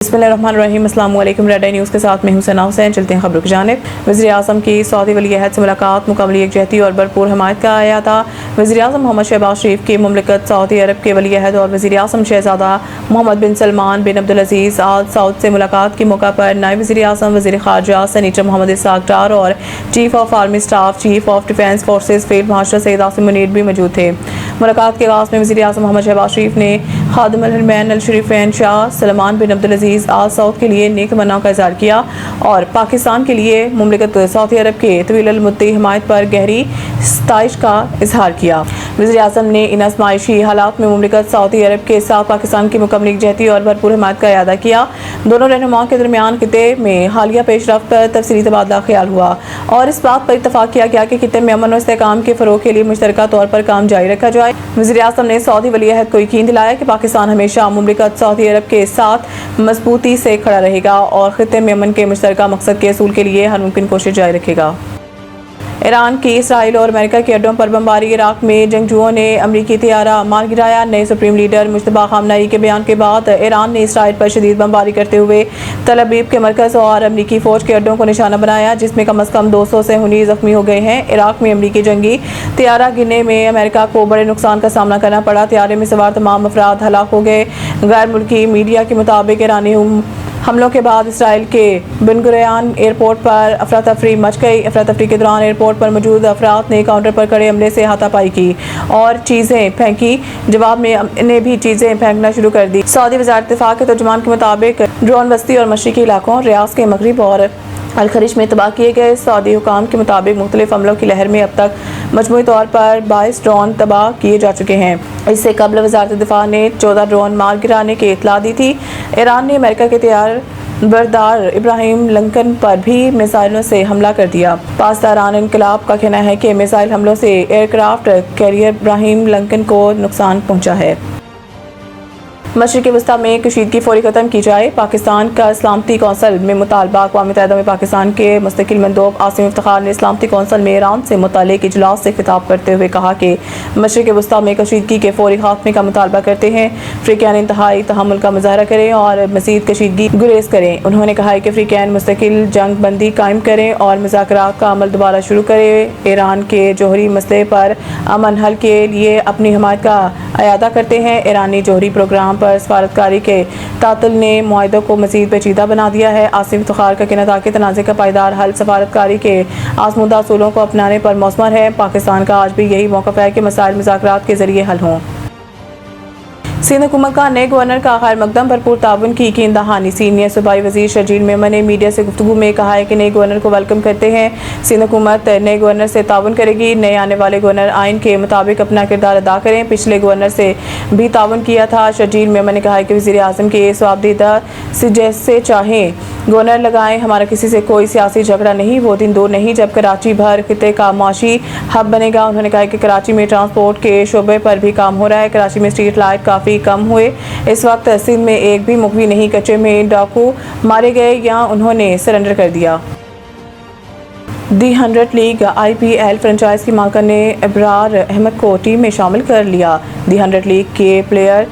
बिस्मिल्लाहिर्रहमानिर्रहीम। अस्सलाम वालेकुम। रेड आई न्यूज़ के साथ मैं हूं सना हुसैन। चलते हैं खबरों की जानिब। वज़ीर आज़म की सऊदी वली अहद से मुलाकात मुकम्मल यकजहती और भरपूर हमायत का आया था। वज़ीर आज़म मोहम्मद शहबाज शरीफ की मुमलिकत सऊदी अरब के वली अहद और वज़ीर आज़म शहज़ादा मोहम्मद बिन सलमान बिन अब्दुल अज़ीज़ आल सऊद से मुलाकात के मौका पर नायब वज़ीर आज़म वज़ीर ख़ारजा सेनेटर मोहम्मद इसहाक़ डार और chief of army staff chief of defence forces field marshal Syed Asim Munir भी मौजूद थे। मुलाकात के आगाज़ में वज़ीर आज़म मोहम्मद शहबाज शरीफ ने खादिम अल हरमैन अल शरीफैन शाह सलमान बिन अब्दुल अज़ीज़ आल सऊद के लिए नेक मन्ना का इज़हार किया और पाकिस्तान के लिए मुमलिकत सऊदी अरब के तवील अल मुद्दती हिमायत पर गहरी सताइश का इज़हार किया। वज़ीर आज़म ने इन आज़माइशी हालात में मुमलिकत सऊदी अरब के साथ पाकिस्तान की मुकम्मल यकजहती और भरपूर हिमायत का इरादा किया। दोनों रहनुमाओं के दरमियान खिते में हालिया पेशरफ्त पर तफसीली तबादला ख्याल हुआ और इस बात पर इत्तफाक किया गया कि खिते में अमन और इस्तेहकाम के फ़रोग़ के लिए मुश्तरका तौर पर काम जारी रखा जाए। वज़ीर आज़म ने सऊदी वली अहद को यकीन दिलाया कि पाकिस्तान हमेशा मुमलिकत सऊदी अरब के साथ मजबूती से खड़ा रहेगा और खिते में अमन के मुश्तरका मकसद के असूल के लिए हर मुमकिन कोशिश जारी रखेगा। ईरान की इसराइल और अमेरिका के अड्डों पर बमबारी। इराक में जंगजुओं ने अमरीकी तैयारा मार गिराया। नए सुप्रीम लीडर मुश्तबा खामनई के बयान के बाद ईरान ने इसराइल पर शदीद बमबारी करते हुए तल अवीव के मरकज़ और अमरीकी फ़ौज के अड्डों को निशाना बनाया, जिसमें कम अज़ कम 200 से हुनी ज़ख्मी हो गए हैं। इराक में अमरीकी जंगी तैयारा गिरने में अमेरिका को बड़े नुकसान का सामना करना पड़ा। तैयारे में सवार तमाम अफराद हलाक हो गए। गैर मुल्की मीडिया के मुताबिक ईरानी हमलों के बाद इसराइल के बिन गुरियान एयरपोर्ट पर अफरा तफरी मच गई। अफरा तफरी के दौरान एयरपोर्ट पर मौजूद अफराद ने काउंटर पर खड़े अमले से हाथापाई की और चीज़ें फेंकी। जवाब में इन्हें भी चीज़ें फेंकना शुरू कर दी। सऊदी वज़ारत दिफ़ा के तर्जुमान के मुताबिक ड्रोन बस्ती और मशरिकी इलाकों रियाज के मगरिब और अल खरीज में तबाह किए गए। सऊदी हुकाम के मुताबिक मुख्तलिफ हमलों की लहर में अब तक मजमूई तौर पर 22 ड्रोन तबाह किए जा चुके हैं। इससे कबल वज़ारत दिफ़ा ने 14 ड्रोन मार गिराने की इत्तला दी थी। ईरान ने अमेरिका के तैयार बरदार इब्राहिम लिंकन पर भी मिसाइलों से हमला कर दिया। पासदारान इनकलाब का कहना है कि मिसाइल हमलों से एयरक्राफ्ट कैरियर इब्राहिम लिंकन को नुकसान पहुंचा है। मशरिक़ी वस्ता में कशीदगी फौरी ख़त्म की जाए। पाकिस्तान का सलामती कौंसल में मुतालबा। अक़वाम मुत्तहिदा में पाकिस्तान के मुस्तकिल मंदूब आसिम इफ्तिखार ने सलामती कौंसल में ईरान से मुताल्लिक़ इजलास से खिताब करते हुए कहा कि मशरिक़ी वस्ता में कशीदगी के फौरी खात्मे का मुतालबा करते हैं। अफ्रीकैन इंतहाई तहम्मुल का मुज़ाहरा करें और मज़ीद कशीदगी गुरेज करें। उन्होंने कहा है कि अफ्रीकैन मुस्तकिल जंग बंदी कायम करें और मुज़ाकरात का अमल दोबारा शुरू करें। ईरान के जौहरी मसले पर अमन हल के लिए अपनी हमायत का अयादा करते हैं। ईरानी जौहरी प्रोग्राम पर सफारतकारी के तातुल ने मुआहिदों को मज़ीद पेचीदा बना दिया है। आसिम इफ्तिखार का कहना था कि तनाज़े का पायदार हल सफारतकारी के आज़मूदा असूलों को अपनाने पर मौसमर है। पाकिस्तान का आज भी यही मौक़िफ़ है कि मसाइल मुज़ाकरात के ज़रिए हल हों। सिंध हुकूमत का नए गवर्नर का खैर मकदम भरपूर ताउन की यकीन दहानी। सीनियर सूबाई वज़ीर शर्जील मेमन ने मीडिया से गुफ्तगू में कहा है कि नए गवर्नर को वेलकम करते हैं। सिंध हुकूमत नए गवर्नर से ताउन करेगी। नए आने वाले गवर्नर आइन के मुताबिक अपना किरदार अदा करें। पिछले गवर्नर से भी ताउन किया था। शर्जील मेमन ने कहा है कि वज़ीर आज़म के सवाबदीदा से जैसे चाहें गवर्नर लगाएं, हमारा किसी से कोई सियासी झगड़ा नहीं। वो दिन दूर नहीं जब कराची भर खिते का माशी हब बनेगा। उन्होंने कहा कि कराची में ट्रांसपोर्ट के शोबे पर भी काम हो रहा है। कराची में स्ट्रीट लाइट काफ़ी कम हुए। इस वक्त सिंध में एक भी मुखवी नहीं। कच्चे में डाकू मारे गए या उन्होंने सरेंडर कर दिया। दी 100 लीग IPL फ्रेंचाइज की मालिक ने अबरार अहमद को टीम में शामिल कर लिया। दी 100 लीग के प्लेयर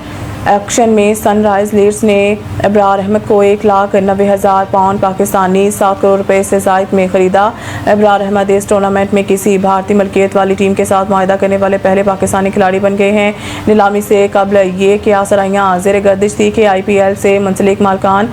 एक्शन में सनराइज लीड्स ने अबरार अहमद को 1,90,000 पाउंड पाकिस्तानी 7 करोड़ रुपए से ज़ायद में ख़रीदा। अबरार अहमद इस टूर्नामेंट में किसी भारतीय मलकियत वाली टीम के साथ मुआहिदा करने वाले पहले पाकिस्तानी खिलाड़ी बन गए हैं। नीलामी से कबल ये क्या सराहियाँ ज़ेर गर्दिश थी कि IPL से मुंसलिक मालिकान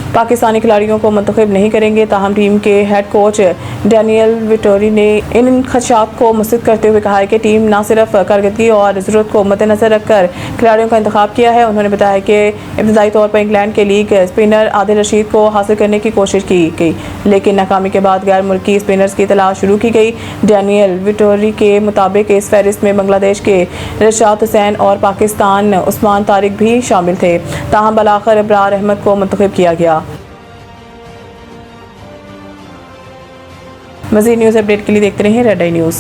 पाकिस्तानी खिलाड़ियों को मुंतखब नहीं करेंगे। ताहम टीम के हेड कोच डैनियल विटोरी ने इन खदशात को मुस्तरद करते हुए कहा है कि टीम न सिर्फ कारकर्दगी और ज़रूरत को मद्देनज़र रखकर खिलाड़ियों का इंतखाब किया है। उन्होंने बताया कि इब्तदाई तौर पर इंग्लैंड के लीग स्पिनर आदिल रशीद को हासिल करने की कोशिश की गई, लेकिन नाकामी के बाद गैर मुल्की स्पिनर्स की तलाश शुरू की गई। डैनियल विटोरी के मुताबिक इस फहरिस्त में बांग्लादेश के रशाद हुसैन और पाकिस्तान उस्मान तारिक भी शामिल थे। ताहम बलाखिर अबरार अहमद को मुंतखब किया गया। मज़ीद न्यूज़ अपडेट के लिए देखते रहें रेड आई न्यूज़।